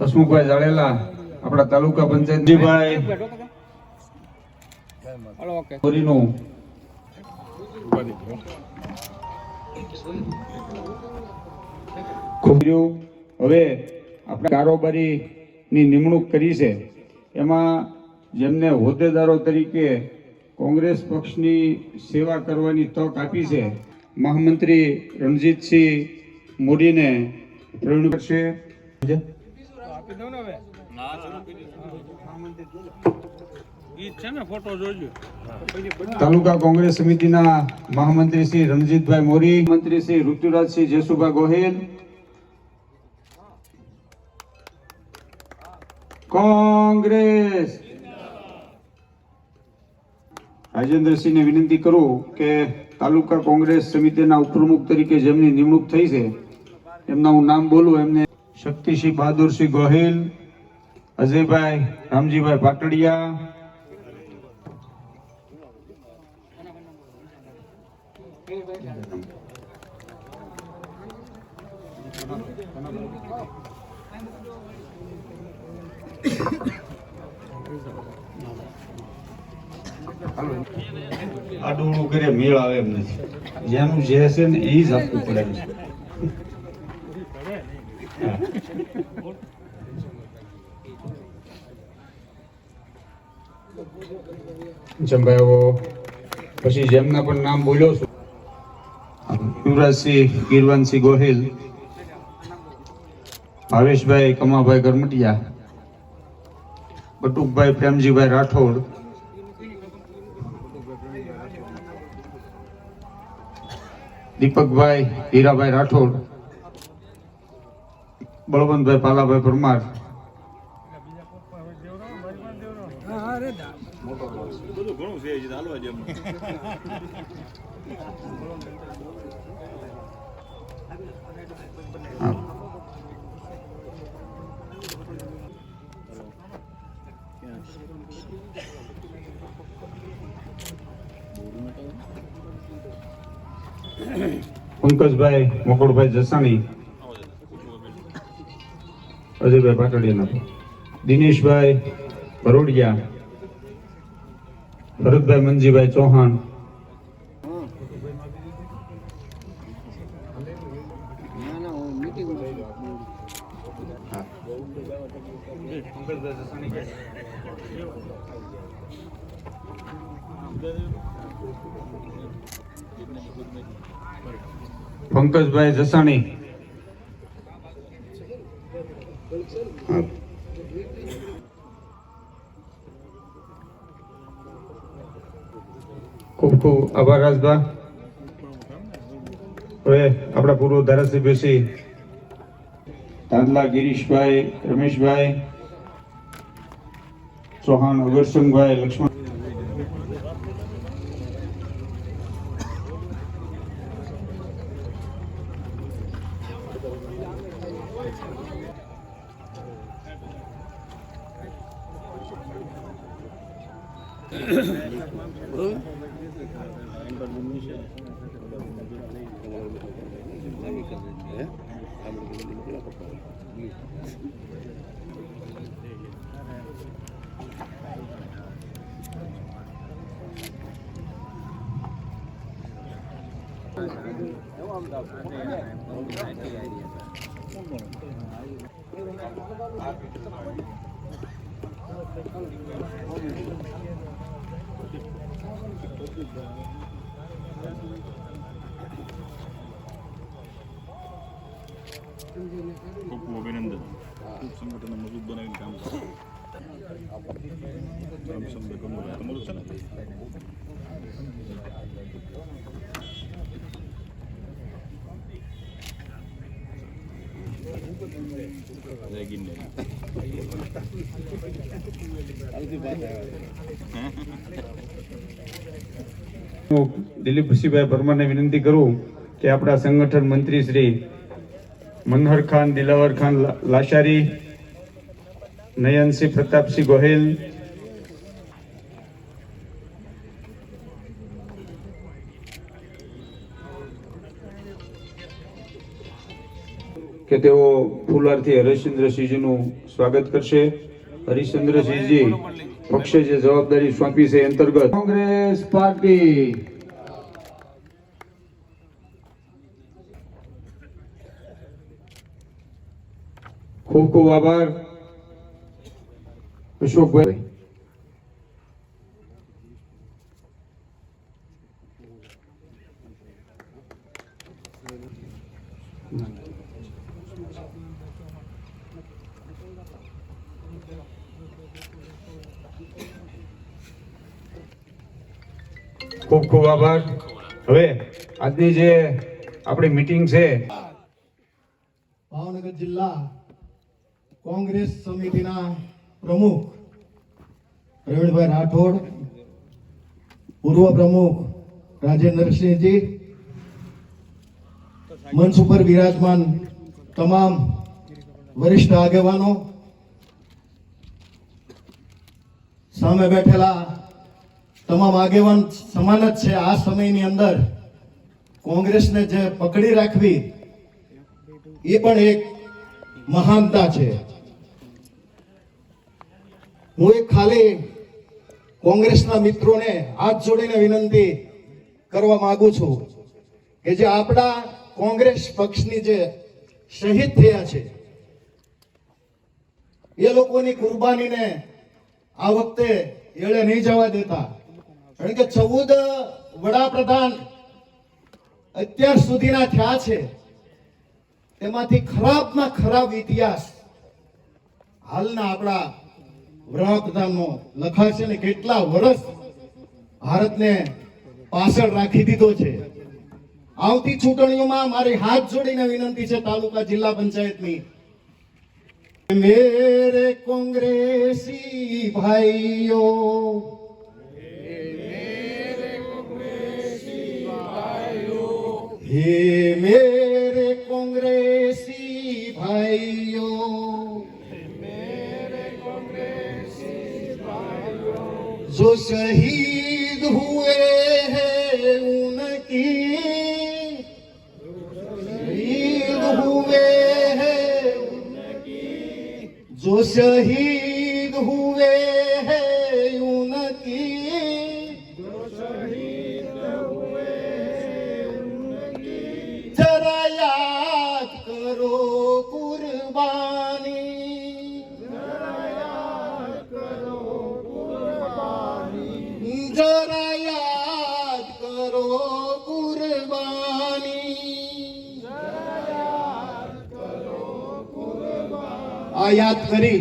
હસમુખભાઈ જાડેલા આપણા તાલુકા પંચાયતભાઈ હવે આપણે કારોબારીની નિમણૂક કરી છે, એમાં જેમને હોદ્દેદારો તરીકે કોંગ્રેસ પક્ષની સેવા કરવાની તક આપી છે, મહામંત્રી રણજીતસિંહ મોદીને પ્રવીણ કરશે. તાલુકા કોંગ્રેસ સમિતિના મહામંત્રી શ્રી રણજીતભાઈ મોરી, મંત્રી શ્રી ઋતુરાજસિંહ જેસુભા ગોહિલ, કોંગ્રેસ. રાજેન્દ્રસિંહને વિનંતી કરું કે તાલુકા કોંગ્રેસ સમિતિના ઉપપ્રમુખ તરીકે જેમની નિમણૂક થઈ છે એમના હું નામ બોલું. એમને શક્તિસિંહ બહાદુરસિંહ ગોહિલ, અજયભાઈ રામજીભાઈ પાટડિયા, આડું કરે મેળ આવે એમ નથી, જેનું જે છે ને એ જ આપવું પડે છે. જંભાઈઓ પછી જેમના પણ નામ બોલ્યો છું, યુવરાજસિંહ ગીરવાનસિંહ ગોહિલ, ભાવેશભાઈ કમાભાઈ કરમટિયા, બટુકભાઈ પ્રેમજીભાઈ રાઠોડ, દીપકભાઈ હીરાભાઈ રાઠોડ, બળવંતભાઈ પાલાભાઈ પરમાર, પંકજભાઈ મકોડભાઈ જસાણી, અજયભાઈ પાટડિયા, દિનેશભાઈ ભરોડિયા, ભરતભાઈ મંજીભાઈ ચૌહાણ, પંકજભાઈ જસાણી, ખૂબ ખૂબ આભાર રાજભા. હવે આપણા પૂર્વ ધારાસભ્ય શ્રી તાંદલા ગિરીશભાઈ, રમેશભાઈ ચૌહાણ, અગરસિંહભાઈ લક્ષ્મણ, ખૂબ ખૂબ અભિનંદન. ખૂબ સંગઠન મજબૂત બનાવીને કામ કરો. તમારું છે ને દિલીપસિંહભાઈ પરમારને વિનંતી કરું કે આપણા સંગઠન મંત્રી શ્રી મનહર ખાન, દિલાવર ખાન લાશારી, નયનસિંહ પ્રતાપસિંહ ગોહિલ, કે તેઓ ફુલારથી હરિશ્ચંદ્રસિંહજીનું સ્વાગત કરશે. હરિશ્ચંદ્રસિંહજી પક્ષે જે જવાબદારી સોંપી છે અંતર્ગત કોંગ્રેસ પાર્ટી ખૂબ ખૂબ આભાર. અશોકભાઈ ખૂબ ખૂબ આભાર. હવે આજની જે આપણી મીટિંગ છે ભાવનગર જિલ્લા કોંગ્રેસ સમિતિના પ્રમુખ પ્રવીણભાઈ રાઠોડ, પૂર્વ પ્રમુખ રાજેન્દ્રસિંહજી, મંચ ઉપર બિરાજમાન તમામ વરિષ્ઠ આગેવાનો, સામે બેઠેલા તમામ આગેવાન સમાન જ છે. આ સમયની અંદર કોંગ્રેસને જે પકડી રાખવી એ પણ એક મહાનતા છે. હું એક ખાલી કોંગ્રેસના મિત્રોને હાથ જોડીને વિનંતી કરવા માંગુ છું કે જે આપણા કોંગ્રેસ પક્ષની જે શહીદ થયા છે એ લોકોની કુરબાનીને આ વખતે એળે નહીં જવા દેતા. કારણ કે 14 વડાપ્રધાન અત્યાર સુધીના થયા છે, તેમાંથી ખરાબમાં ખરાબ ઇતિહાસ હાલના આપણા વડાપ્રધાનનો લખાશે ને કેટલા વર્ષ ભારતને પાછળ રાખી દીધો છે. આવતી ચૂંટણીઓમાં મારી હાથ જોડીને વિનંતી છે તાલુકા જિલ્લા પંચાયતની, મેરે કોંગ્રેસી ભાઈઓ, हे मेरे कांग्रेसी भाइयों, जो शहीद हुए हैं उनकी, शहीद हुए हैं जो शहीद हुए हैं उनकी, जरा याद करो कुर्बानी, जरा याद करो कुर्बानी, जरा याद करो कुर्बानी, जरा याद करो कुर्बानी. આ યાદ કરી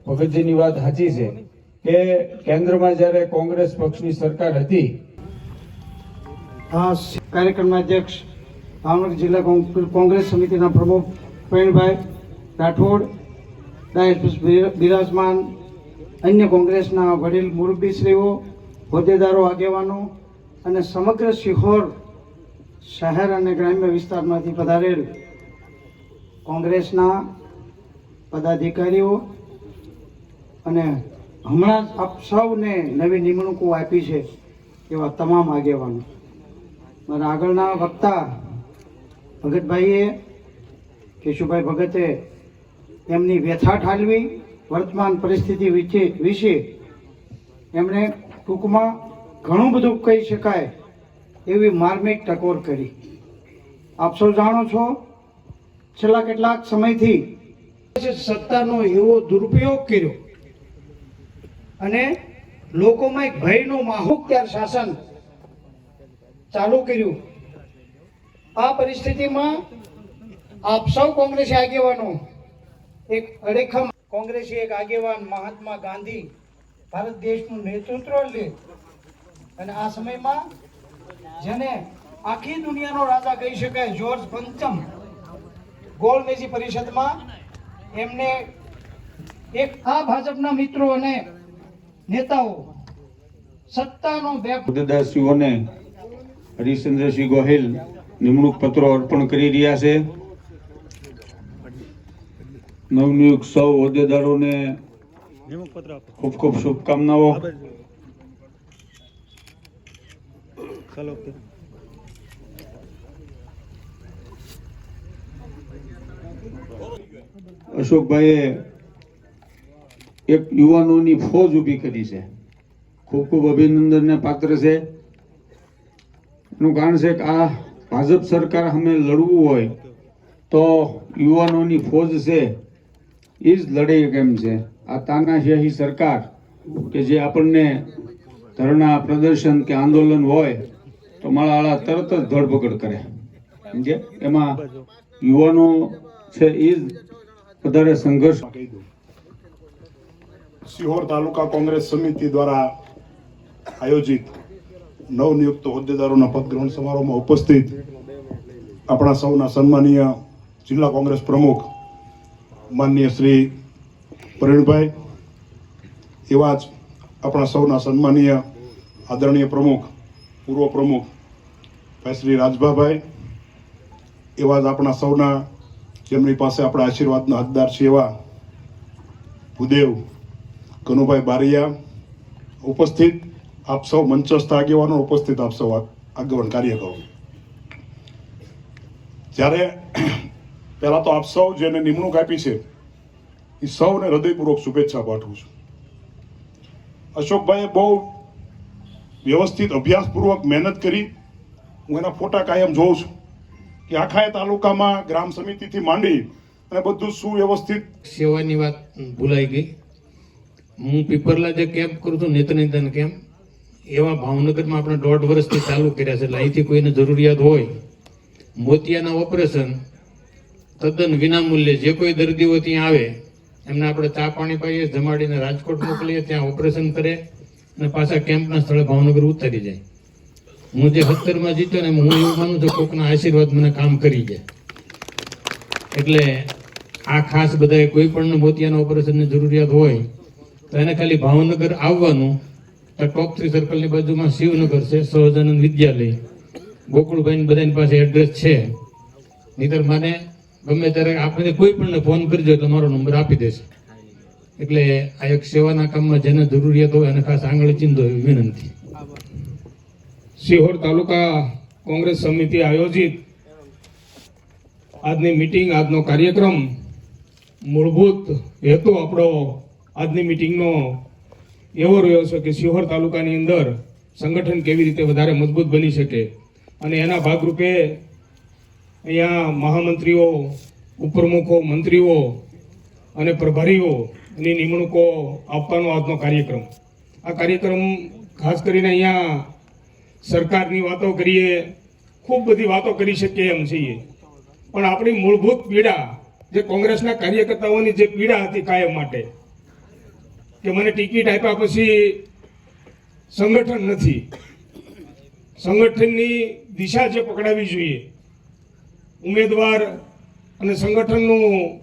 ભગતજીની વાત સાચી છે કે કેન્દ્રમાં જ્યારે કોંગ્રેસ પક્ષની સરકાર હતી, આ કાર્યક્રમના અધ્યક્ષ ભાવનગર જિલ્લા કોંગ્રેસ સમિતિના પ્રમુખ પ્રવીણભાઈ રાઠોડ, ડાયસ બિરાજમાન અન્ય કોંગ્રેસના વડીલ મુરબ્બીશ્રીઓ, હોદ્દેદારો, આગેવાનો અને સમગ્ર સિહોર શહેર અને ગ્રામ્ય વિસ્તારમાંથી પધારેલ કોંગ્રેસના પદાધિકારીઓ અને હમણાં જ આપ સૌને નવી નિમણૂકો આપી છે એવા તમામ આગેવાનો, મારા આગળના વક્તા ભગતભાઈએ, કેશુભાઈ ભગતે એમની વ્યથા ઠાલવી, વર્તમાન પરિસ્થિતિ વિશે એમણે ટૂંકમાં ઘણું બધું કહી શકાય એવી માર્મિક ટકોર કરી. આપ સૌ જાણો છો છેલ્લા કેટલાક સમયથી સત્તાનો એવો દુરુપયોગ કર્યો અને લોકોમાં એક ભયનો માહોલ શાસન ચાલુ કર્યું. આ પરિસ્થિતિમાં આપ સૌ કોંગ્રેસી આગેવાનો એક અડેખમ કોંગ્રેસી એક આગેવાન મહાત્મા ગાંધી ભારત દેશનું નેતૃત્વ લે અને આ સમયમાં જેને આખી દુનિયાનો રાજા કહી શકાય જ્યોર્જ પંચમ ગોળમેજી પરિષદમાં એમને એક આ ભાજપના મિત્રો અને નેતાઓ સત્તાનો હોદ્દેદારશ્રીઓને હરિશ્ચંદ્રસિંહ ગોહિલ નિમણૂક પત્રો અર્પણ કરી રહ્યા છે. નવનિયુક્ત સૌ હોદ્દેદારોને ખૂબ ખૂબ શુભકામનાઓ. અશોકભાઈએ એક યુવાનોની ફોજ ઊભી કરી છે. ખૂબ ખૂબ અભિનંદનને પાત્ર છે. એનું કારણ છે કે આ ભાજપ સરકાર સામે લડવું હોય તો યુવાનોની ફોજ છે એ જ લડે કેમ છે. આ તાનાશાહી સરકાર કે જે આપણને ધરણા પ્રદર્શન કે આંદોલન હોય તો માળા તરત જ ધરપકડ કરે, સમજે. એમાં યુવાનો છે એ જ વધારે સંઘર્ષ. સિહોર તાલુકા કોંગ્રેસ સમિતિ દ્વારા આયોજિત નવનિયુક્ત હોદ્દેદારોના પદગ્રહણ સમારોહમાં ઉપસ્થિત આપણા સૌના સન્માનીય જિલ્લા કોંગ્રેસ પ્રમુખ માનનીય શ્રી પ્રવીણભાઈ, એવા જ આપણા સૌના સન્માનીય આદરણીય પ્રમુખ પૂર્વ પ્રમુખ ભાઈ શ્રી રાજભાભાઈ, એવા જ આપણા સૌના જેમની પાસે આપણા આશીર્વાદના હકદાર છે એવા ભૂદેવ કનુભાઈ બારિયા, ઉપસ્થિત આપ સૌ મંચસ્થ આગેવાનો, ઉપસ્થિત આપ સૌ આગેવાન કાર્યકરો. જ્યારે પહેલા તો આપ સૌ જેને નિમણૂક આપી છે એ સૌને હૃદયપૂર્વક શુભેચ્છા પાઠવું છું. અશોકભાઈએ બહુ વ્યવસ્થિત અભ્યાસપૂર્વક મહેનત કરી. હું એના ફોટા કાયમ જોઉં છું કે આખા તાલુકામાં ગ્રામ સમિતિથી માંડી અને બધું સુવ્યવસ્થિત. સેવાની વાત ભૂલાઈ ગઈ. હું પીપરલા જે કેમ્પ કરું છું, નેત્રનિદાન કેમ્પ, એવા ભાવનગરમાં આપણે 1.5 વર્ષથી ચાલુ કર્યા છે. એટલે અહીંથી કોઈને જરૂરિયાત હોય મોતિયાના ઓપરેશન તદ્દન વિનામૂલ્યે જે કોઈ દર્દીઓ ત્યાં આવે એમને આપણે ચા પાણી પાઈએ, જમાડીને રાજકોટ મોકલીએ, ત્યાં ઓપરેશન કરે અને પાછા કેમ્પના સ્થળે ભાવનગર ઉતારી જાય. હું જે 70માં જીત્યો ને હું એવું માનું છું કોકના આશીર્વાદ મને કામ કરી જાય. એટલે આ ખાસ બધાએ કોઈ પણ મોતિયાના ઓપરેશનની જરૂરિયાત હોય તો એને ખાલી ભાવનગર આવવાનું. તો ટોપ 3 સર્કલની બાજુમાં શિવનગર છે, સહજાનંદ વિદ્યાલય, ગોકુળભાઈ બધાની પાસે એડ્રેસ છે. નહીતર મને ગમે ત્યારે આપણે કોઈ પણ ફોન કરજો એટલે મારો નંબર આપી દેશે. એટલે આ એક સેવાના કામમાં જેને જરૂરિયાત હોય એને ખાસ આંગળી ચીંધો એવી વિનંતી. સિહોર તાલુકા કોંગ્રેસ સમિતિ આયોજિત આજની મીટિંગ, આજનો કાર્યક્રમ, મૂળભૂત હેતુ આપણો આજની મીટિંગનો એવો રહ્યો છે કે સિહોર તાલુકાની અંદર સંગઠન કેવી રીતે વધારે મજબૂત બની શકે અને એના ભાગરૂપે અહીંયા મહામંત્રીઓ, ઉપપ્રમુખો, મંત્રીઓ અને પ્રભારીઓની નિમણૂકો આપવાનો આજનો કાર્યક્રમ. આ કાર્યક્રમ ખાસ કરીને અહીંયા સરકારની વાતો કરીએ, ખૂબ બધી વાતો કરી શકીએ એમ છીએ, પણ આપણી મૂળભૂત પીડા જે કોંગ્રેસના કાર્યકર્તાઓની જે પીડા હતી કાયમ માટે કે મને ટિકિટ આપ્યા પછી સંગઠન નથી, સંગઠનની દિશા જે પકડાવી જોઈએ, ઉમેદવાર અને સંગઠનનું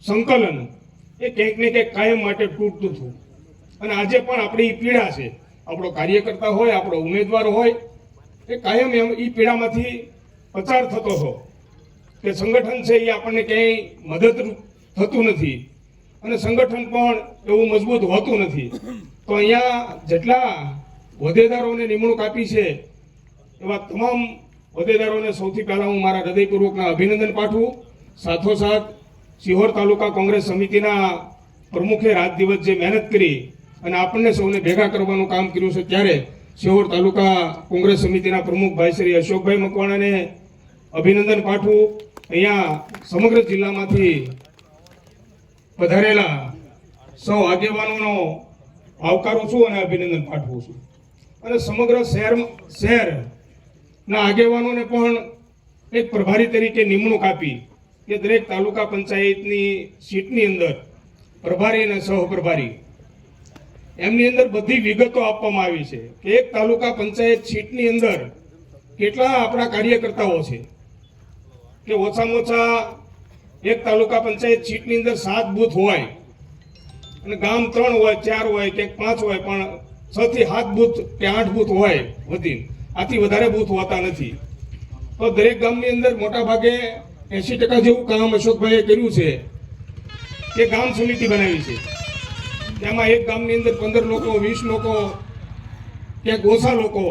સંકલન એ ક્યાંક ને ક્યાંક કાયમ માટે તૂટતું હતું. અને આજે પણ આપણી પીડા છે. આપણો કાર્યકર્તા હોય, આપણો ઉમેદવાર હોય, એ કાયમ એ પીડામાંથી પસાર થતો હતો કે સંગઠન છે એ આપણને ક્યાંય મદદરૂપ થતું નથી અને સંગઠન પણ એવું મજબૂત હોતું નથી. તો અહીંયા જેટલા હોદ્દેદારોને નિમણૂક આપી છે એવા તમામ હોદ્દેદારોને સૌથી પહેલાં હું મારા હૃદયપૂર્વકના અભિનંદન પાઠવું. સાથોસાથ સિહોર તાલુકા કોંગ્રેસ સમિતિના પ્રમુખે રાત દિવસ જે મહેનત કરી અને આપણને સૌને ભેગા કરવાનું કામ કર્યું છે, ત્યારે સિહોર તાલુકા કોંગ્રેસ સમિતિના પ્રમુખ ભાઈ શ્રી અશોકભાઈ મકવાણાને અભિનંદન પાઠવું. અહીંયા સમગ્ર જિલ્લામાંથી પધારેલા સૌ આગેવાનોનો આવકારું છું અને અભિનંદન પાઠવું છું. અને સમગ્ર શહેરના આગેવાનોને પણ એક પ્રભારી તરીકે નિમણૂક આપી કે દરેક તાલુકા પંચાયતની સીટની અંદર પ્રભારી અને સહપ્રભારી એમની અંદર બધી વિગતો આપવામાં આવી છે કે એક તાલુકા પંચાયત સીટની અંદર કેટલા આપણા કાર્યકર્તાઓ છે, કે ઓછામાં ઓછા એક તાલુકા પંચાયત સીટની અંદર 7 બૂથ હોય અને ગામ 3 હોય, 4 હોય કે 5 હોય, પણ 6 થી 7 બૂથ કે 8 બૂથ હોય વધી, આથી વધારે બૂથ હોતા નથી. તો દરેક ગામની અંદર મોટા ભાગે 80% જેવું કામ અશોકભાઈએ કર્યું છે કે ગામ સમિતિ બનાવી છે. તેમાં એક ગામની અંદર 15 લોકો, 20 લોકો, ક્યાંક ઓછા લોકો,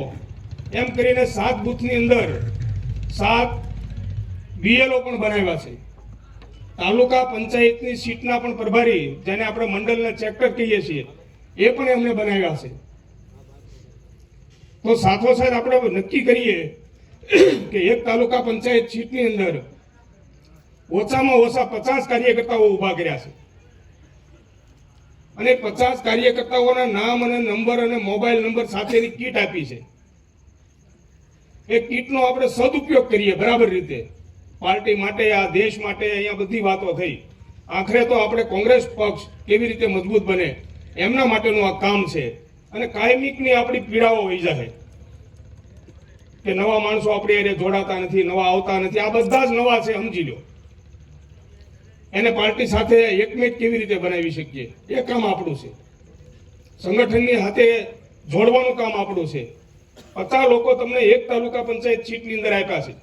એમ કરીને 7 બૂથની અંદર 7 બીએલઓ પણ બનાવ્યા છે. તાલુકા પંચાયતની સીટના પણ પ્રભારી, જેને આપણે મંડળના ચેક્ટર કહીએ છીએ, એ પણ એમને બનાવ્યા છે. તો સાથોસાથ આપણે નક્કી કરીએ કે એક તાલુકા પંચાયત સીટની અંદર ઓછામાં ઓછા 50 કાર્યકર્તાઓ ઊભા કર્યા છે અને 50 કાર્યકર્તાઓના નામ અને નંબર અને મોબાઈલ નંબર સાથેની કીટ આપી છે. એ કીટનો આપણે સદુપયોગ કરીએ બરાબર રીતે. પાર્ટી માટે, આ દેશ માટે, અહીંયા બધી વાતો થઈ. આખરે તો આપણે કોંગ્રેસ પક્ષ કેવી રીતે મજબૂત બને એમના માટેનું આ કામ છે. અને કાયમિકની આપણી પીડાઓ વહી જાય કે નવા માણસો આપણી હારે જોડાતા નથી, નવા આવતા નથી. આ બધા જ નવા છે, સમજી લો. એને પાર્ટી સાથે એકમેક કેવી રીતે બનાવી શકીએ, એ કામ આપણું છે. સંગઠનની હાથે જોડવાનું કામ આપણું છે. 50 લોકો તમને એક તાલુકા પંચાયત સીટની અંદર આપ્યા છે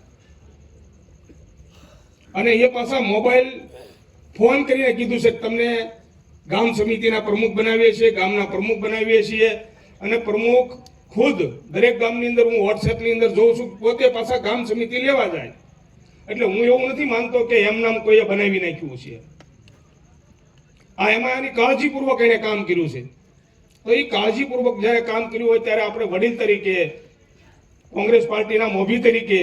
અને એ પાછા મોબાઈલ ફોન કરીને કીધું છે કે તમને ગામ સમિતિના પ્રમુખ બનાવીએ છીએ, ગામના પ્રમુખ બનાવીએ છીએ. અને પ્રમુખ ખુદ દરેક ગામની અંદર, હું વોટ્સએપની અંદર જોઉં છું, પોતે પાછા ગામ સમિતિ લેવા જાય. એટલે હું એવું નથી માનતો કે એમ નામ કોઈએ બનાવી નાખ્યું છે. આ એમાં એની કાળજીપૂર્વક એને કામ કર્યું છે. તો એ કાળજીપૂર્વક જ્યારે કામ કર્યું હોય ત્યારે આપણે વડીલ તરીકે, કોંગ્રેસ પાર્ટીના મોભી તરીકે,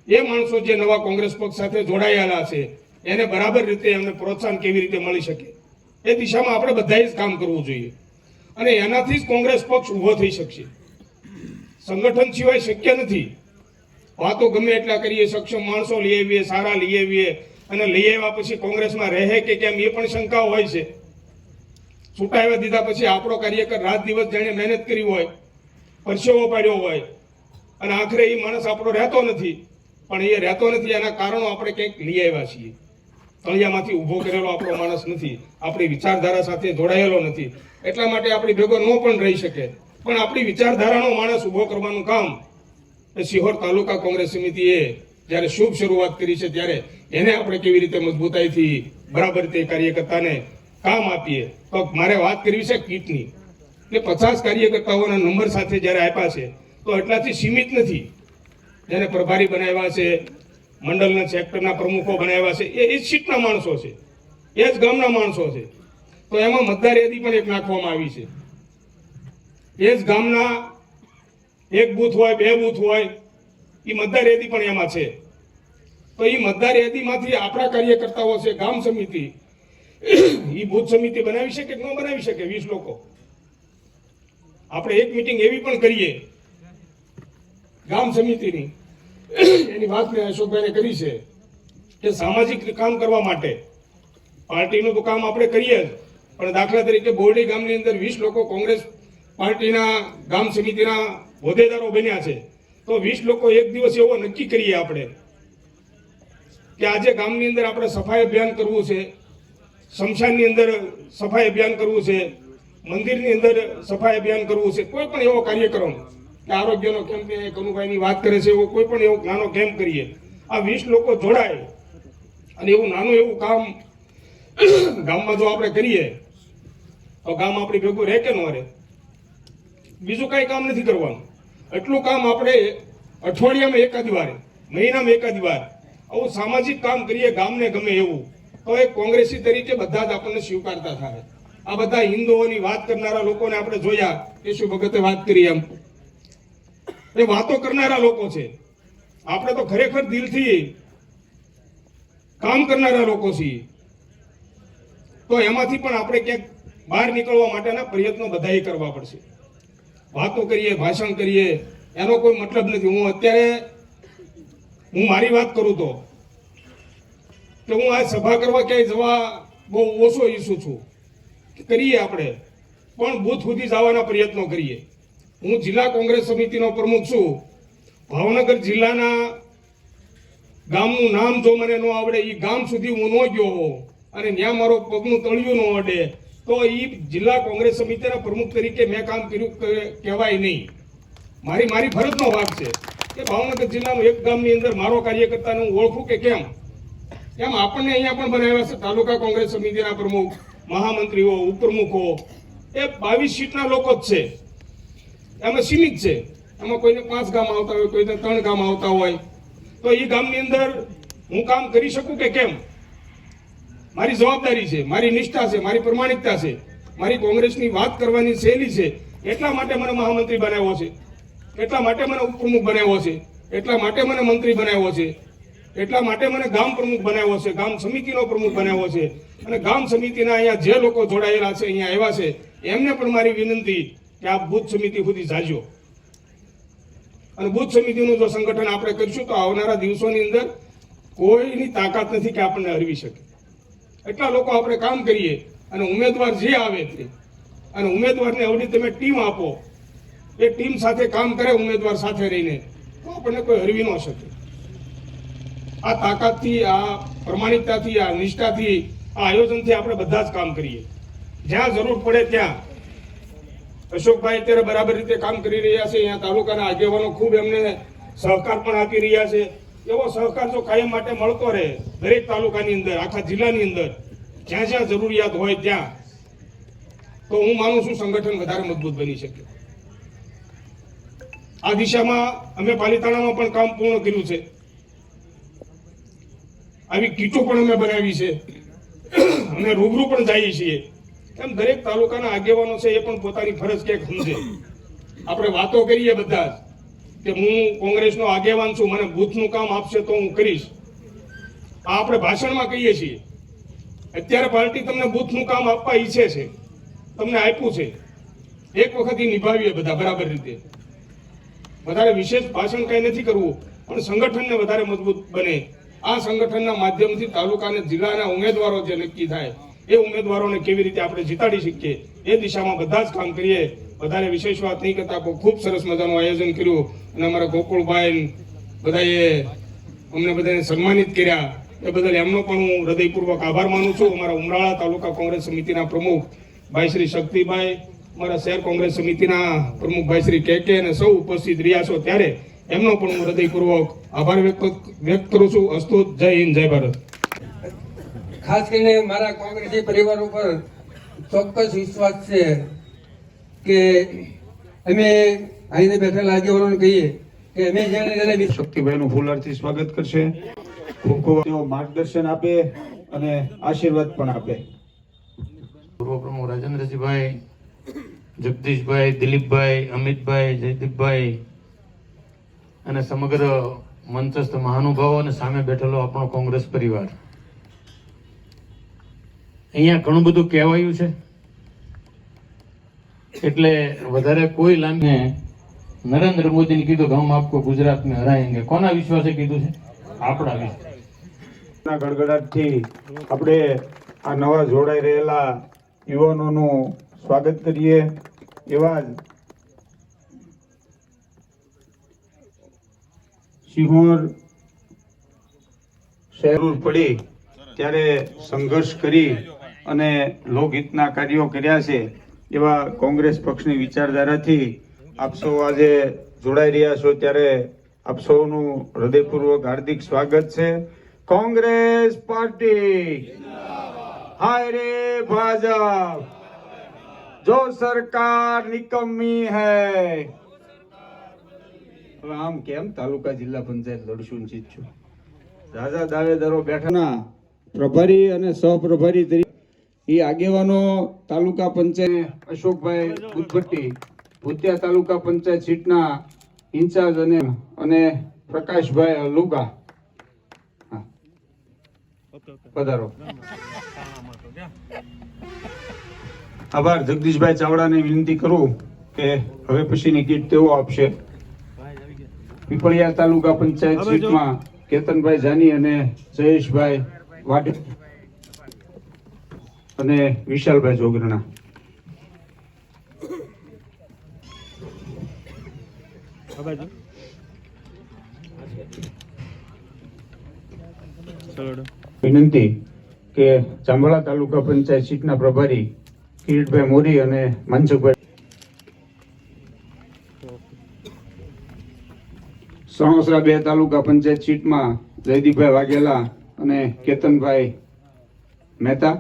એ માણસો જે નવા કોંગ્રેસ પક્ષ સાથે જોડાયેલા છે એને બરાબર રીતે એમને પ્રોત્સાહન કેવી રીતે મળી શકે એ દિશામાં આપણે બધાએ જ કામ કરવું જોઈએ. અને એનાથી જ કોંગ્રેસ પક્ષ ઊભો થઈ શકશે. સંગઠન સિવાય શક્ય નથી. વાતો ગમે એટલા કરીએ, સક્ષમ માણસો લઈ આવીએ, સારા લઈ આવીએ, અને લઈ આવ્યા પછી કોંગ્રેસમાં રહે કે કેમ એ પણ શંકા હોય છે. છૂટાવ્યા દીધા પછી આપણો કાર્યકર રાત દિવસ જાણે મહેનત કરી હોય, પરસેવો પાડ્યો હોય, અને આખરે એ માણસ આપણો રહેતો નથી. પણ એ રહેતો નથી એના કારણો આપણે કંઈક લઈ આવ્યા છીએ. તળિયામાંથી ઊભો કરેલો આપણો માણસ નથી, આપણી વિચારધારા સાથે જોડાયેલો નથી, એટલા માટે આપણી ભેગો ન પણ રહી શકે. પણ આપણી વિચારધારાનો માણસ ઊભો કરવાનું કામ એ સિહોર તાલુકા કોંગ્રેસ સમિતિએ જ્યારે શુભ શરૂઆત કરી છે ત્યારે એને આપણે કેવી રીતે મજબૂતાઈથી બરાબર તે કાર્યકર્તાને કામ આપીએ. તો મારે વાત કરવી છે કીટની, કે 50 કાર્યકર્તાઓના નંબર સાથે જ્યારે આપ્યા છે તો એટલાથી સીમિત નથી. જેને પ્રભારી બનાવ્યા છે, મંડળના સેક્ટરના પ્રમુખો બનાવ્યા છે, એ જ સીટના માણસો છે, એ જ ગામના માણસો છે. તો એમાં મતદાર યાદી પણ એક નાખવામાં આવી છે. એ જ ગામના એક બૂથ હોય, 2 બૂથ હોય, એ મતદાર યાદી પણ એમાં છે. તો એ મતદાર યાદીમાંથી આપણા કાર્યકર્તાઓ છે, ગામ સમિતિ, એ બૂથ સમિતિ બનાવી શકે કે ન બનાવી શકે 20 લોકો. આપણે એક મિટિંગ એવી પણ કરીએ ગામ સમિતિની, એની વાત મેં અશોકભાઈને કરી છે કે સામાજિક કામ કરવા માટે પાર્ટીનું તો કામ આપણે કરીએ જ, પણ દાખલા તરીકે બોરડી ગામની અંદર 20 લોકો કોંગ્રેસ પાર્ટીના ગામ સમિતિના હોદ્દેદારો બન્યા છે. તો 20 લોકો એક દિવસ એવો નક્કી કરીએ આપણે કે આજે ગામની અંદર આપણે સફાઈ અભિયાન કરવું છે, સ્મશાનની અંદર સફાઈ અભિયાન કરવું છે, મંદિરની અંદર સફાઈ અભિયાન કરવું છે. કોઈ પણ એવો કાર્યક્રમ કે આરોગ્યનો કેમ્પ, કનુભાઈની વાત કરે છે, એવો કોઈ પણ એવો નાનો કેમ્પ કરીએ. આ 20 લોકો જોડાય અને એવું નાનું એવું કામ ગામમાં જો આપણે કરીએ તો ગામ આપણી ભેગું રહે કે ન રહે? બીજું કાંઈ કામ નથી કરવાનું. એટલું કામ આપણે અઠવાડિયામાં એકાદ વાર, મહિનામાં એકાદ વાર આવું સામાજિક કામ કરીએ ગામને ગમે એવું, તો એક કોંગ્રેસી તરીકે બધા જ આપણને સ્વીકારતા થાય. આ બધા હિન્દુઓની વાત કરનારા લોકોને આપણે જોયા, કેશુ ભગતે વાત કરી એમ, એ વાતો કરનારા લોકો છે. આપણે તો ખરેખર દિલથી કામ કરનારા લોકો છીએ. તો એમાંથી પણ આપણે ક્યાંક બહાર નીકળવા માટેના પ્રયત્નો બધાએ કરવા પડશે. વાતો કરીએ, ભાષણ કરીએ, એનો કોઈ મતલબ નથી. હું મારી વાત કરું તો કે હું આ સભા કરવા ક્યાંય જવા બહુ ઓછો ઈચ્છું છું. કરીએ આપણે, પણ બૂથ સુધી જવાના પ્રયત્નો કરીએ. હું જિલ્લા કોંગ્રેસ સમિતિનો પ્રમુખ છું. ભાવનગર જિલ્લાના ગામનું નામ જો મને ન આવડે, એ ગામ સુધી હું ન ગયો હોઉં અને ત્યાં મારો પગનું તળિયું ન અડે, તો એ જિલ્લા કોંગ્રેસ સમિતિના પ્રમુખ તરીકે મેં કામ કર્યું કહેવાય નહીં. મારી ફરજનો ભાગ છે કે ભાવનગર જિલ્લાનું એક ગામની અંદર મારો કાર્યકર્તાને હું ઓળખું કે કેમ. એમ આપણને અહીંયા પણ બનાવ્યા છે તાલુકા કોંગ્રેસ સમિતિના પ્રમુખ, મહામંત્રીઓ, ઉપપ્રમુખો, એ 22 સીટના લોકો જ છે. એમાં સીમિત છે. એમાં કોઈને 5 ગામ આવતા હોય, કોઈને 3 ગામ આવતા હોય, તો એ ગામની અંદર હું કામ કરી શકું કે કેમ? મારી જવાબદારી છે, મારી નિષ્ઠા છે, મારી પ્રમાણિકતા છે, મારી કોંગ્રેસની વાત કરવાની શૈલી છે. એટલા માટે મને મહામંત્રી બનાવ્યો છે, એટલા માટે મને ઉપપ્રમુખ બનાવ્યો છે, એટલા માટે મને મંત્રી બનાવ્યો છે, એટલા માટે મને ગામ પ્રમુખ બનાવ્યો છે, ગામ સમિતિનો પ્રમુખ બનાવ્યો છે. અને ગામ સમિતિના અહીંયા જે લોકો જોડાયેલા છે, અહીંયા આવ્યા છે, એમને પણ મારી વિનંતી કે આ બુથ સમિતિ સુધી જાજો. અને બુથ સમિતિનું જો સંગઠન આપણે કરીશું તો આવનારા દિવસોની અંદર કોઈની તાકાત નથી કે આપણને હરવી શકે. એટલા લોકો આપણે કામ કરીએ અને ઉમેદવાર જે આવે તે, અને ઉમેદવારને અવડી તમે ટીમ આપો, એ ટીમ સાથે કામ કરે ઉમેદવાર સાથે રહીને, તો આપણને કોઈ હરવી ન શકે. આ તાકાતથી, આ પ્રમાણિકતાથી, આ નિષ્ઠાથી, આ આયોજનથી આપણે બધા જ કામ કરીએ. જ્યાં જરૂર પડે ત્યાં. અશોકભાઈ અત્યારે બરાબર રીતે કામ કરી રહ્યા છે. અહીંયા તાલુકાના આગેવાનો ખૂબ એમને સહકાર પણ આપી રહ્યા છે. એવો સહકાર જો કાયમ માટે મળતો રહે દરેક તાલુકાની અંદર, આખા જિલ્લાની અંદર, જ્યાં જ્યાં જરૂરિયાત હોય ત્યાં, તો હું માનું છું સંગઠન વધારે મજબૂત બની શકે. આ દિશામાં અમે પાલિતાણામાં પણ કામ પૂર્ણ કર્યું છે. આવી કીટો પણ અમે બનાવી છે. અમે રૂબરૂ પણ જઈએ છીએ. એમ દરેક તાલુકાના આગેવાનો છે એ પણ પોતાની ફરજ ક્યાંક સમજે. આપણે વાતો કરીએ બધા જ કે હું કોંગ્રેસનો આગેવાન છું, મને બૂથનું કામ આપશે તો હું કરીશ. આ આપણે ભાષણમાં કહીએ છીએ. અત્યારે પાર્ટી તમને બૂથનું કામ આપવા ઈચ્છે છે, તમને આપ્યું છે, એક વખત ઈ નિભાવીએ બધા બરાબર રીતે. વધારે વિશેષ ભાષણ કઈ નથી કરવું, પણ સંગઠનને વધારે મજબૂત બને. આ સંગઠનના માધ્યમથી તાલુકા અને જિલ્લાના ઉમેદવારો જે નક્કી થાય, એ ઉમેદવારોને કેવી રીતે આપણે જીતાડી શકીએ, એ દિશામાં બધા જ કામ કરીએ. વધારે વિશેષ વાત નહીં કરતા, ખૂબ સરસ મજાનું આયોજન કર્યું અને અમારા ગોકુળભાઈ બધાએ અમને બધાને સન્માનિત કર્યા. એ બદલ એમનો પણ હું હૃદયપૂર્વક આભાર માનું છું. અમારા ઉમરાળા તાલુકા કોંગ્રેસ સમિતિના પ્રમુખ ભાઈ શ્રી શક્તિભાઈ, અમારા શહેર કોંગ્રેસ સમિતિના પ્રમુખ ભાઈ શ્રી કે અને સૌ ઉપસ્થિત રહ્યા છો, ત્યારે એમનો પણ હું હૃદયપૂર્વક આભાર વ્યક્ત કરું છું. અસ્તુ. જય હિન્દ, જય ભારત. ખાસ કરીને મારા કોંગ્રેસી પરિવાર ઉપર ચોક્કસ વિશ્વાસ છે કે અમે અહીં બેઠેલા આગેવાનોને કહીએ કે અમે જેને શક્તિભાઈનું ફૂલહારથી સ્વાગત કરશે. ખૂબ ખૂબ તેઓ માર્ગદર્શન આપે અને આશીર્વાદ પણ આપે. પૂર્વ પ્રમુખ રાજેન્દ્રસિંહભાઈ, જગદીશભાઈ, દિલીપભાઈ, અમિતભાઈ, જયદીપભાઈ અને સમગ્ર મંચસ્થ મહાનુભાવો અને સામે બેઠેલો આપણો કોંગ્રેસ પરિવાર. અહીંયા ઘણું બધું કહેવાયું છે, એટલે વધારે કોઈ લાંબી. નરેન્દ્ર મોદીને કીધું કે હમ આપકો ગુજરાત में હરાएंगे. કોના વિશ્વાસે કીધું છે? આપણા વિશ્વાસ. ગડગડાટથી આપણે આ નવા જોડાઈ રહેલા યુવાનોનું સ્વાગત કરીએ. એવા જ સિંહોર જરૂર પડી ત્યારે સંઘર્ષ કરી અને લોકહિતના કાર્યો કર્યા છે. એવા કોંગ્રેસ પક્ષની વિચારધારાથી આપ સૌ આજે જોડાઈ રહ્યા છો, ત્યારે આપ સૌનું હૃદયપૂર્વક હાર્દિક સ્વાગત છે. કોંગ્રેસ પાર્ટી હાય રે ભાજપ, જો સરકાર નિકમ્મી હૈ. હવે આમ કેમ તાલુકા જિલ્લા પંચાયત લડશું ને જીતશું? રાજા દાવેદારો બેઠાના પ્રભારી અને સહપ્રભારી તરીકે એ આગેવાનો તાલુકા પંચાયત અશોકભાઈ ઉદભટ્ટી, ભૂતિયા તાલુકા પંચાયત સીટના ઇન્ચાર્જ અને પ્રકાશભાઈ લુગા. પધારો. આભાર. જગદીશભાઈ ચાવડાને વિનંતી કરું કે હવે પછીની કીટ તેઓ આપશે. પીપળિયા તાલુકા પંચાયત સીટમાં કેતનભાઈ જાની અને જયેશભાઈ વાઢ અને વિશાલભાઈ જોગરણા. વિનંતી કે જાંબળા તાલુકા પંચાયત સીટના પ્રભારી કિરીટભાઈ મોરી અને માનસુખભાઈ. સણોસરા 2 તાલુકા પંચાયત સીટમાં જયદીપભાઈ વાઘેલા અને કેતનભાઈ મહેતા.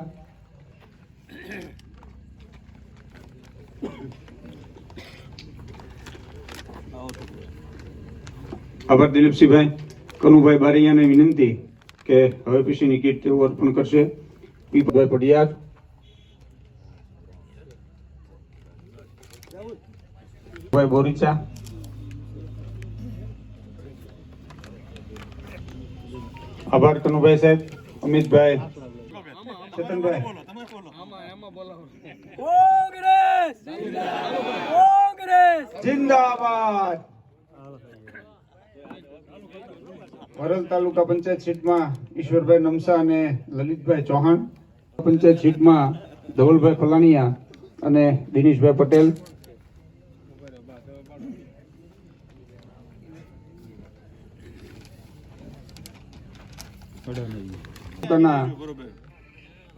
આભાર. દિલીપસિંહભાઈ. કનુભાઈ બારૈયાને વિનંતી કે હવે પછીની કીટ તેઓ અર્પણ કરશે. પીપભાઈ પડિયાર, ભાઈ બોરીચા, આભાર કનુભાઈ સાહેબ, અમિતભાઈ, ચેતનભાઈ. જિંદાબાદ. વરલ તાલુકા પંચાયત સીટમાં ઈશ્વરભાઈ નમસા અને લલિતભાઈ ચૌહાણ, પંચાયત સીટમાં ધવલભાઈ ફલાણીયા અને દિનેશભાઈ પટેલ.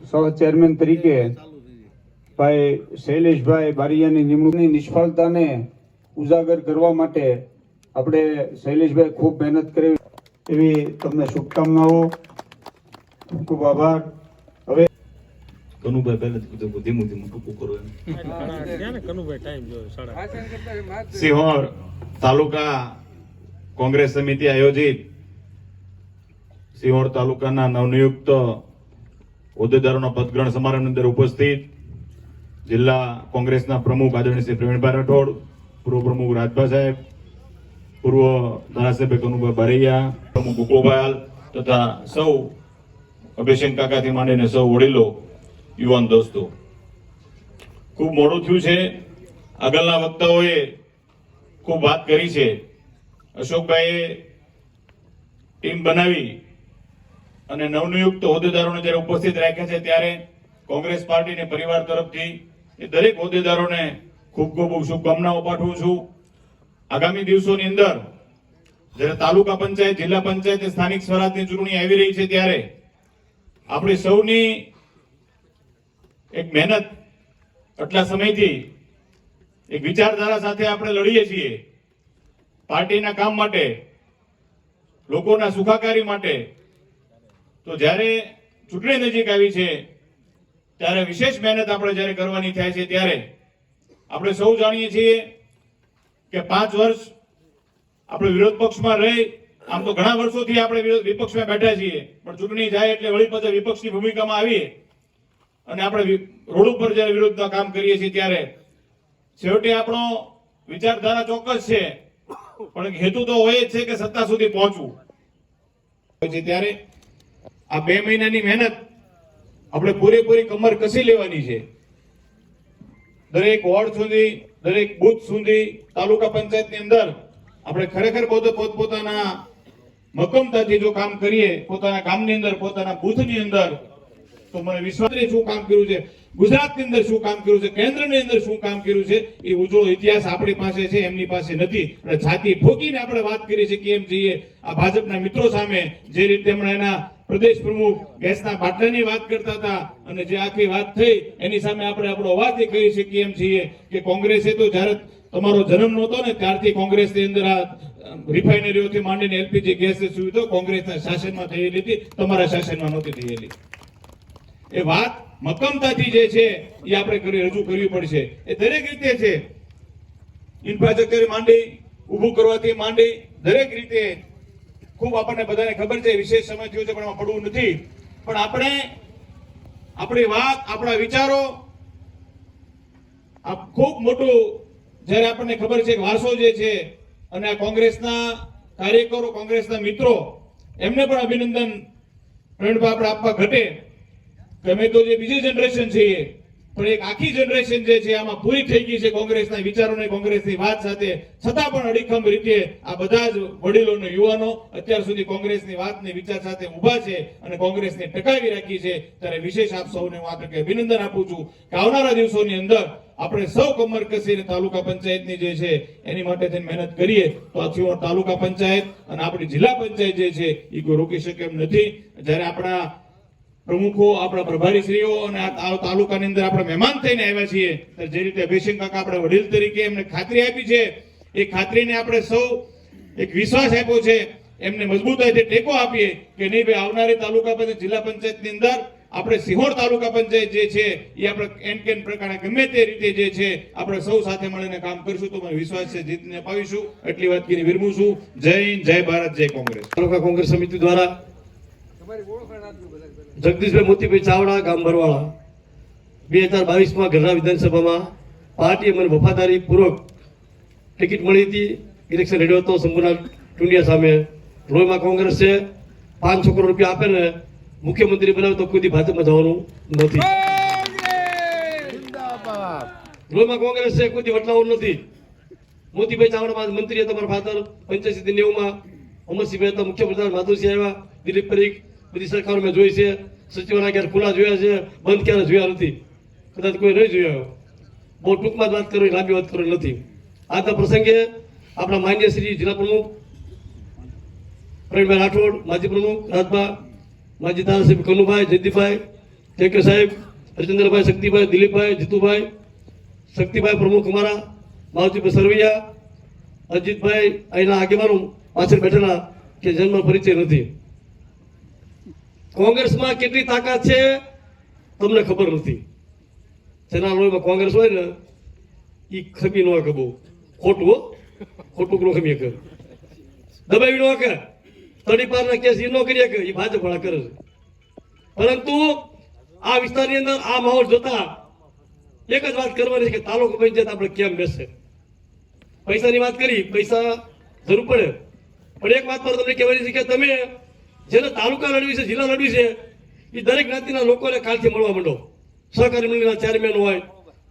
સહ ચેરમેન તરીકે ભાઈ શૈલેષભાઈ બારિયાની નિમણૂકની નિષ્ફળતાને ઉજાગર કરવા માટે આપણે શૈલેષભાઈ ખૂબ મહેનત કરી, એવી તમને શુભકામનાઓ. ખૂબ આભાર. હવે કનુભાઈ પહેલેથી કીધું ધીમું ધીમું ટૂંકું કરો એમ. સિહોર તાલુકા કોંગ્રેસ સમિતિ આયોજિત સિહોર તાલુકાના નવનિયુક્ત હોદ્દેદારોના પદગ્રહણ સમારંભની અંદર ઉપસ્થિત જિલ્લા કોંગ્રેસના પ્રમુખ આદરણીય શ્રી પ્રવીણભાઈ રાઠોડ, પૂર્વ પ્રમુખ રાજભા સાહેબ, પૂર્વ ધારાસભ્ય કનુભાઈ બારૈયા, પ્રમુખ ગોકુળભાઈ તથા સૌ અભિષેક કાકાથી માંડીને સૌ વડીલો, યુવાન દોસ્તો, ખૂબ મોડું થયું છે. આગળના વક્તાઓએ ખૂબ વાત કરી છે. અશોકભાઈએ ટીમ બનાવી અને નવનિયુક્ત હોદ્દેદારોને જ્યારે ઉપસ્થિત રાખ્યા છે ત્યારે કોંગ્રેસ પાર્ટીને પરિવાર તરફથી એ દરેક હોદ્દેદારોને ખૂબ ખૂબ શુભકામનાઓ પાઠવું છું. આગામી દિવસોની અંદર જ્યારે તાલુકા પંચાયત, જિલ્લા પંચાયત, સ્થાનિક સ્વરાજની ચૂંટણી આવી રહી છે ત્યારે આપણી સૌની એક મહેનત આટલા સમયથી એક વિચારધારા સાથે આપણે લડીએ છીએ, પાર્ટીના કામ માટે, લોકોના સુખાકારી માટે. તો જ્યારે ચૂંટણી નજીક આવી છે ત્યારે વિશેષ મહેનત આપણે જ્યારે કરવાની થાય છે ત્યારે આપણે સૌ જાણીએ છીએ કે 5 વર્ષ આપણે વિરોધ પક્ષમાં રહી, આમ તો ઘણા વર્ષોથી આપણે વિપક્ષમાં બેઠા છીએ, પણ ચૂંટણી જાય એટલે વળી પાછા વિપક્ષની ભૂમિકામાં આવીએ અને આપણે રોડ ઉપર જ્યારે વિરોધના કામ કરીએ છીએ ત્યારે છેવટે આપણો વિચારધારા ચોક્કસ છે, પણ હેતુ તો હોય જ છે કે સત્તા સુધી પહોંચવું છે. ત્યારે આ 2 મહિનાની મહેનત આપણે પૂરેપૂરી કમર કસી લેવાની છે. દરેક વોર્ડ સુધી, દરેક બુથ સુધી, તાલુકા પંચાયતની અંદર આપણે ખરેખર પોતપોતાના મક્કમતાથી જો કામ કરીએ, પોતાના કામની અંદર, પોતાના બુથની અંદર, તો મને વિશ્વાસ છે શું કામ કર્યું છે, ગુજરાતની અંદર શું કામ કર્યું છે, કેન્દ્રની અંદર શું કામ કર્યું છે, એ ઉજળો ઇતિહાસ આપણી પાસે છે, એમની પાસે નથી. અને છાતી ઠોકીને આપણે વાત કરી છે કેમ છીએ આ ભાજપના મિત્રો સામે, જે રીતે હમણાં એના પ્રદેશ પ્રમુખ ગેસના બાટલાની વાત કરતા હતા અને જે આખી વાત થઈ એની સામે આપણે આપણો અવાજ કરી શકીએ એમ છીએ કે કોંગ્રેસે તો જ્યારે તમારો જન્મ નહોતો ને ત્યારથી કોંગ્રેસની અંદર આ રિફાઇનરીઓથી માંડીને એલપીજી ગેસની સુવિધા કોંગ્રેસના શાસનમાં થયેલી હતી, તમારા શાસનમાં નહોતી થયેલી. એ વાત મક્કમતાથી જે છે એ આપણે રજૂ કરવી પડશે. એ દરેક રીતે છે, ઇન્ફ્રાસ્ટ્રક્ચર માંડી, ઊભું કરવાથી માંડી, દરેક રીતે ખૂબ આપણને બધાને ખબર છે. વિશેષ સમય થયો છે પણ એમાં પડવું નથી. પણ આપણે આપણી વાત, આપણા વિચારો, આ ખૂબ મોટું જ્યારે આપણને ખબર છે કે વારસો જે છે, અને આ કોંગ્રેસના કાર્યકરો, કોંગ્રેસના મિત્રો, એમને પણ અભિનંદન પ્રવીણભાઈ આપણે આપવા ઘટે. તમે તો જે બીજી જનરેશન છે પણ એક આખી જનરેશન જે છે આમાં પૂરી થઈ ગઈ છે કોંગ્રેસના વિચારોને, કોંગ્રેસની વાત સાથે, છતાં પણ અડીખમ રીતે આ બધા જ વડીલો અને યુવાનો અત્યાર સુધી કોંગ્રેસની વાતને વિચાર સાથે ઊભા છે અને કોંગ્રેસને ટકાવી રાખી છે. ત્યારે વિશેષ આપ સૌને હું આ તકે અભિનંદન આપું છું કે આવનારા દિવસોની અંદર આપણે સૌ કમર કસીને તાલુકા પંચાયતની જે છે એની માટે થઈને મહેનત કરીએ તો આથી તાલુકા પંચાયત અને આપણી જિલ્લા પંચાયત જે છે એ કોઈ રોકી શકે એમ નથી. જ્યારે આપણા પ્રમુખો, આપણા પ્રભારીશ્રીઓ અને આ તાલુકાની અંદર આપણે મહેમાન થઈને આવ્યા છીએ ત્યારે જે રીતે અભિષેક કાકા આપણે વડીલ તરીકે એમને ખાતરી આપી છે, એ ખાતરીને આપણે સૌ એક વિશ્વાસ આપ્યો છે, એમને મજબૂતાઈથી ટેકો આપીએ કે નહીં ભાઈ આવનારી તાલુકા પંચાયત, જિલ્લા પંચાયતની અંદર આપણે સિહોર તાલુકા પંચાયત જે છે એ આપણે કેન પ્રકારે ગમે તે રીતે જે છે આપણે સૌ સાથે મળીને કામ કરીશું તો મને વિશ્વાસ છે જીતને અપાવીશું. એટલી વાત કરીને વિરમું છું. જય હિન્દ, જય ભારત, જય કોંગ્રેસ. તાલુકા કોંગ્રેસ સમિતિ દ્વારા જગદીશભાઈ મોતીભાઈ ચાવડા ગામ બરવાળા 2022માં ગઢડા વિધાનસભામાં પાર્ટીએ મને વફાદારી પૂર્વક ટિકિટ મળી હતી. ઇલેક્શન લડ્યો હતો શંભુનાથ ટુંડિયા સામે. લોહીમાં કોંગ્રેસ છે, 500 કરોડ રૂપિયા આપે ને મુખ્યમંત્રી બનાવે તો કોઈ દી ભાજપમાં જવાનું નથી. લોહીમાં કોંગ્રેસ છે, કોઈ દી વટલાવાનું નથી. મોતીભાઈ ચાવડા મંત્રી હતા મારા ફાધર 85 થી 90માં. અમરસિંહ મહેતા મુખ્યપ્રધાન, માધુસિંહ આવ્યા, દિલીપ પરીખ, બધી સરકારો મેં જોઈ છે. સચિવાલય ક્યારે ખુલ્લા જોયા છે, બંધ ક્યારે જોયા નથી. કદાચ કોઈ નહીં જોયા. બહુ ટૂંકમાં જ વાત કરવી, લાંબી વાત કરવી નથી. આજના પ્રસંગે આપણા માન્ય શ્રી જિલ્લા પ્રમુખ પ્રવીણભાઈ રાઠોડ, માજી પ્રમુખ રાજભા, માજી ધારાસભ્ય કનુભાઈ, જયદીપભાઈ, કેકે સાહેબ, હરચંદ્રભાઈ, શક્તિભાઈ, દિલીપભાઈ, જીતુભાઈ, શક્તિભાઈ પ્રમુખ અમારા, માવજીભાઈ સરવૈયા, અજીતભાઈ, અહીંના આગેવાનો પાછળ બેઠેલા કે જેનો પરિચય નથી. કોંગ્રેસમાં કેટલી તાકાત છે તમને ખબર નથી. જેના લોહીમાં કોંગ્રેસ હોય ને એ ખમી ન કે બહુ ખોટું ખોટું નો ખમી કે દબાવી ન કે તડીપારના કેસ એ ન કરીએ કે એ ભાજપ વાળા કરે છે. પરંતુ આ વિસ્તારની અંદર આ માહોલ જોતા એક જ વાત કરવાની છે કે તાલુકો પંચાયત આપણે કેમ બેસે. પૈસાની વાત કરી, પૈસા જરૂર પડે, પણ એક વાત પર તમને કહેવાની છે કે તમે જેને તાલુકા લડવી છે, જિલ્લા લડવી છે, એ દરેક જ્ઞાતિના લોકોને કાલથી મળવા માંડો. સહકારી મંડળના ચેરમેન હોય,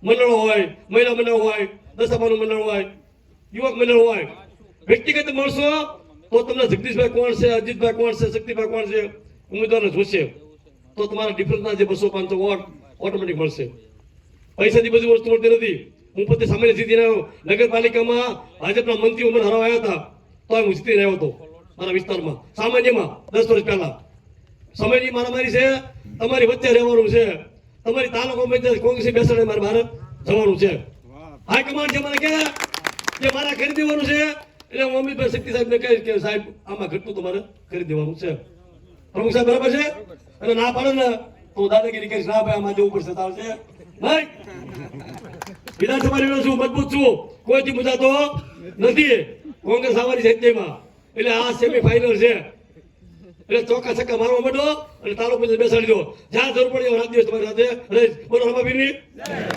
મંડળો હોય, મહિલા મંડળ હોય, દશામાનું મંડળ હોય, યુવક મંડળ હોય. વ્યક્તિગત મળશો તો તમને જગદીશભાઈ કોણ છે, અજીતભાઈ કોણ છે, શક્તિભાઈ કોણ છે, ઉમેદવારને જોશે તો તમારા ડિફરન્સના જે 200-500 વોટ ઓટોમેટિક મળશે. પૈસાથી બધી વસ્તુ મળતી નથી. હું પોતે સામાન્ય જીતીને આવ્યો. નગરપાલિકામાં ભાજપના મંત્રીઓ મને હરાવ્યા હતા તો હું જીતીને આવ્યો હતો મારા વિસ્તારમાં, સામાન્યમાં 10 વર્ષ પહેલા. સમયની મારામારી છે, તમારી વચ્ચે રહેવાનું છે. તમારી તાલુકો પંચાયત કોંગ્રેસી બેસાડે મારે બહાર જવાનું છે. હાઈકમાન્ડ છે મને કે મારા કરી દેવાનું છે. એટલે હું અમિતભાઈ શક્તિ સાહેબને કહીશ કે સાહેબ આમાં ઘટતું તમારે કરી દેવાનું છે. પ્રમુખ સાહેબ બરાબર છે? અને ના પાડે ને તો દાદાગીરી કહીશ, ના ભાઈ આમાં જવું પડશે, ચાલશે નહીં. વિધાનસભાની છું, મજબૂત છું, કોઈથી મુજાતો નથી. કોંગ્રેસ આવવાની છે તેમાં. એટલે આ સેમીફાઈનલ છે. એટલે ચોખ્ખા છક્કા મારવા માંડો અને તાલુકો પંચાયત બેસાડી દો. જ્યાં જરૂર પડે રાત દિવસ તમારી સાથે રહીશ. બોલો રમાબીની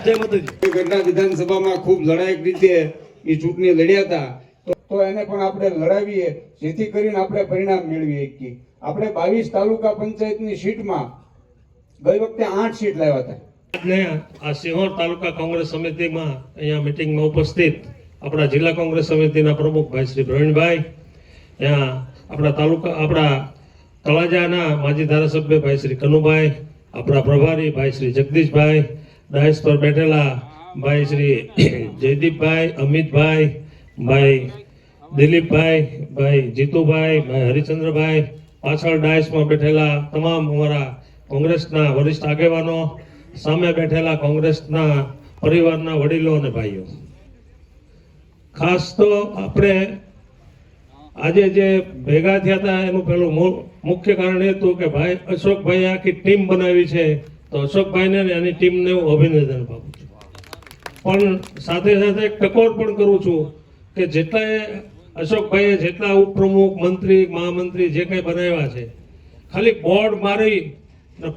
જય માતાજી. ગઢડા વિધાનસભામાં ખૂબ લડાયક રીતે એ ચૂંટણી લડ્યા હતા, તો એને પણ આપણે લડાવીએ જેથી કરીને આપણે પરિણામ મેળવી શકીએ. આપણે 22 તાલુકા પંચાયતની સીટમાં ગઈ વખતે 8 સીટ લાવ્યા હતા. આજને આ સિંહોર તાલુકા કોંગ્રેસ સમિતિમાં અહીંયા મિટિંગમાં ઉપસ્થિત આપણા જિલ્લા કોંગ્રેસ સમિતિના પ્રમુખ ભાઈ શ્રી પ્રવીણભાઈ, ત્યાં આપણા તળાજાના માજી ધારાસભ્ય ભાઈ શ્રી કનુભાઈ, આપણા પ્રભારી ભાઈ શ્રી જગદીશભાઈ, ડાયસ પર બેઠેલા ભાઈ શ્રી જયદીપભાઈ, અમિતભાઈ, ભાઈ દિલીપભાઈ, ભાઈ જીતુભાઈ, ભાઈ હરિચંદ્રભાઈ, પાછળ ડાયસમાં બેઠેલા તમામ અમારા કોંગ્રેસના વરિષ્ઠ આગેવાનો, સામે બેઠેલા કોંગ્રેસના પરિવારના વડીલો અને ભાઈઓ. ખાસ તો આપણે આજે જે ભેગા થયા હતા એનું પેલું મુખ્ય કારણ એ હતું કે ભાઈ અશોકભાઈ આખી ટીમ બનાવી છે, તો અશોકભાઈને એની ટીમને હું અભિનંદન આપું છું. પણ સાથે સાથે એક ટકોર પણ કરું છું કે અશોકભાઈએ જેટલા ઉપપ્રમુખ, મંત્રી, મહામંત્રી જે કંઈ બનાવ્યા છે, ખાલી બોર્ડ મારી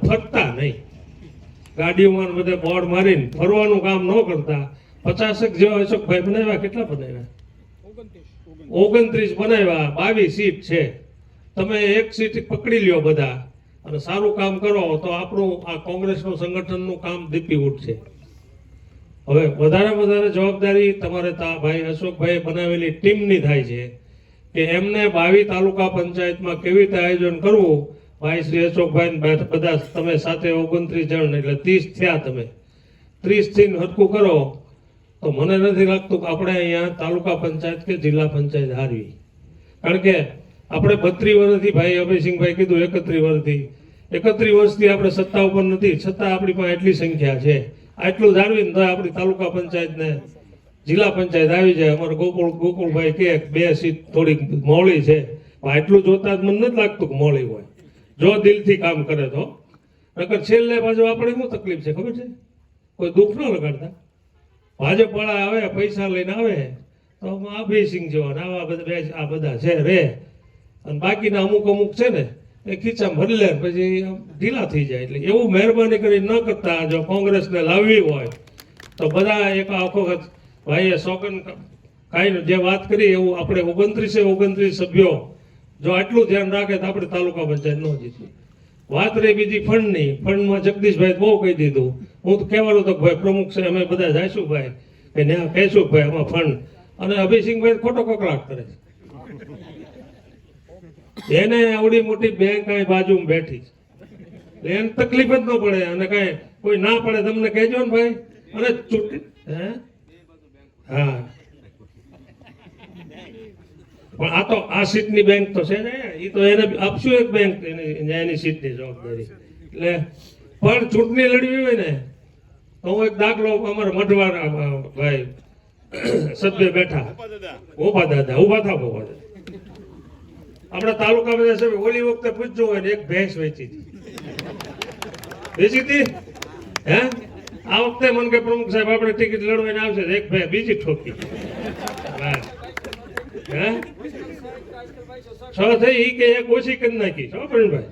ફરતા નહીં, ગાડીઓમાં બધે બોર્ડ મારીને ફરવાનું કામ ન કરતા 50 જેવા અશોકભાઈ બનાવ્યા. કેટલા બનાવ્યા? 29 બનાવ્યા. 22 સીટ છે. તમે એક સીટ પકડી લ્યો બધા અને સારું કામ કરો તો આપણું આ કોંગ્રેસનું સંગઠનનું કામ દીપી ઉઠશે. હવે વધારે જવાબદારી તમારે ભાઈ અશોકભાઈ બનાવેલી ટીમની થાય છે કે એમને 22 તાલુકા પંચાયતમાં કેવી રીતે આયોજન કરવું. ભાઈ શ્રી અશોકભાઈ બધા તમે સાથે 29 જણ એટલે 30 થયા. તમે 30 થી હરકું કરો તો મને નથી લાગતું કે આપણે અહીંયા તાલુકા પંચાયત કે જિલ્લા પંચાયત હારવી. કારણ કે આપણે 32 વર્ષથી ભાઈ અભયસિંહભાઈ કીધું 31 વર્ષથી આપણે સત્તા ઉપર નથી, છતાં આપણી પાસે એટલી સંખ્યા છે. આટલું જાળવીને તો આપણી તાલુકા પંચાયત ને જિલ્લા પંચાયત આવી જાય. અમારે ગોકુળભાઈ કે 2 સીટ થોડીક મોળી છે, આટલું જોતા જ મને નથી લાગતું કે મોળી હોય, જો દિલથી કામ કરે તો. નકર છેલ્લે બાજુ આપણે શું તકલીફ છે ખબર છે? કોઈ દુઃખ ન લગાડતા. ભાજપ વાળા આવે, પૈસા લઈને આવે તો અભયસિંહ જેવા આ બધા છે રે, અને બાકીના અમુક છે ને એ ખીચામાં ભરી લે પછી ઢીલા થઈ જાય. એટલે એવું મહેરબાની કરી ન કરતા, જો કોંગ્રેસને લાવવી હોય તો બધા એક આખો ભાઈએ સોગન ખાઈને જે વાત કરી એવું આપણે 29 સભ્યો જો આટલું ધ્યાન રાખે તો આપણે તાલુકા પંચાયત ન જીતીએ. વાત રહી બીજી ફંડની, ફંડમાં જગદીશભાઈ બહુ કહી દીધું. હું તો કહેવાનું તો ભાઈ પ્રમુખ છે, અમે બધા જઈશું ભાઈ કે ત્યાં કહીશું ભાઈ આમાં ફંડ, અને અભિસિંહભાઈ ખોટો કકડાટ કરે છે. એને આવડી મોટી બેંક અહીં બાજુમાં બેઠી છે, એને તકલીફ જ ન પડે, અને કઈ કોઈ ના પડે તમને કહેજો ને ભાઈ. અને હે હા, પણ આ તો આ સીટની બેંક તો છે ને, એ તો એને આપશું એક બેંક એની સીટની જવાબદારી. એટલે પણ ચૂંટણી લડવી હોય ને તો હું એક દાખલો, અમારા મઢવાના ભાઈ સભ્ય બેઠા, ઉભા દાદા ઉભા થા ઉભા દાદા, આપણા તાલુકા બધા સભ્ય ઓલી વખતે પૂછજો હોય ને એક ભેંસ વેચી હતી હે, આ વખતે મને કે પ્રમુખ સાહેબ આપણે ટિકિટ લડવાની આવશે, એક ભેંસ બીજી ઠોકી હે છ થઈ ઈ કે એક ઓછી કરી નાખી છો ભાઈ.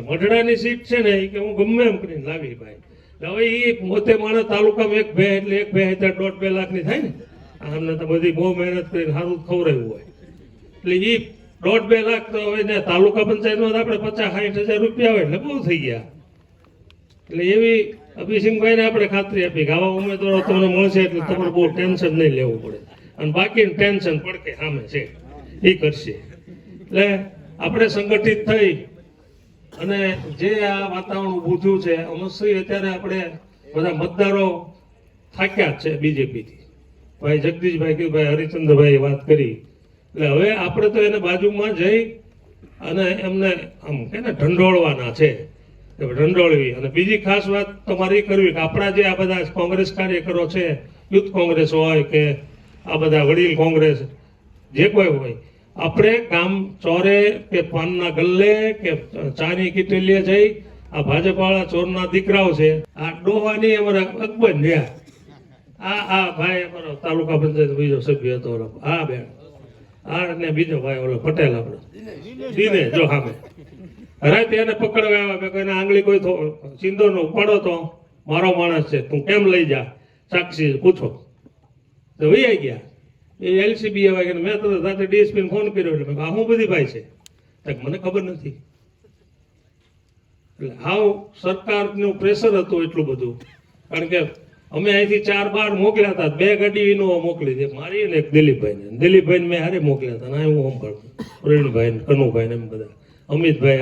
મઢડાની સીટ છે ને એ કે હું ગમે એમ કરીને લાવી ભાઈ. હવે એ પોતે માણસ તાલુકામાં એક ભે એટલે એક ભે 1.5-2 લાખની થાય ને, આમને તો બધી બહુ મહેનત કરીને સારું ખવડાવ્યું હોય, એટલે એ 1.5-2 લાખ તો હવે ને તાલુકા પંચાયતમાં આપણે 50-60 હજાર રૂપિયા હોય એટલે બહુ થઈ ગયા. એટલે એવી અભિસિંહભાઈને આપણે ખાતરી આપી કે આવા ઉમેદવારો તમને મળશે એટલે તમારે બહુ ટેન્શન નહીં લેવું પડે, અને બાકી ટેન્શન પડકે સામે છે એ કરશે. એટલે આપણે સંગઠિત થઈ અને જે આ વાતાવરણ ઊભું થયું છે, અમસ્ય અત્યારે આપણે બધા મતદારો થાક્યા છે બીજેપીથી. ભાઈ જગદીશભાઈ કે ભાઈ હરિચંદ્રભાઈ વાત કરી, એટલે હવે આપણે તો એને બાજુમાં જઈ અને એમને આમ કે ને ઢંઢોળવાના છે, ઢંઢોળવી. અને બીજી ખાસ વાત તમારી કરવી કે આપણા જે આ બધા કોંગ્રેસ કાર્યકરો છે, યુથ કોંગ્રેસ હોય કે આ બધા વડીલ કોંગ્રેસ જે કોઈ હોય, આપણે ગામ ચોરે કે પાનના ગલ્લે કે ચાની કીટલીએ જઈ આ ભાજપ વાળા ચોરના દીકરાઓ છે, આ ડોવાની અમારા અકબર રહ્યા, આ ભાઈ અમારો તાલુકા પંચાયત બીજો સભ્ય હતો આ બેન, આ ને બીજો ભાઈ ઓલો પટેલ આપણો દીને જો સામે રાતે એને પકડવા આવ્યા, કોઈને આંગળી કોઈ સિંદો નો ઉપાડો તો મારો માણસ છે, તું કેમ લઈ જા સાક્ષી પૂછો તો વૈયા ગયા. એ એલસીબી આવે કે મેં તો સાથે ડીએસપી ફોન કર્યો, એટલે મેં હું બધી ભાઈ છે મને ખબર નથી. એટલે હાવ સરકારનું પ્રેશર હતું એટલું બધું, કારણ કે અમે અહીંથી 4-12 મોકલ્યા હતા, 2 ગાડી ઇનોવા મોકલી હતી મારી ને એક દિલીપભાઈને મેં હારે મોકલ્યા હતા, હું સંભાળતો પ્રવીણભાઈ કનુભાઈ ને એમ બધા અમિતભાઈ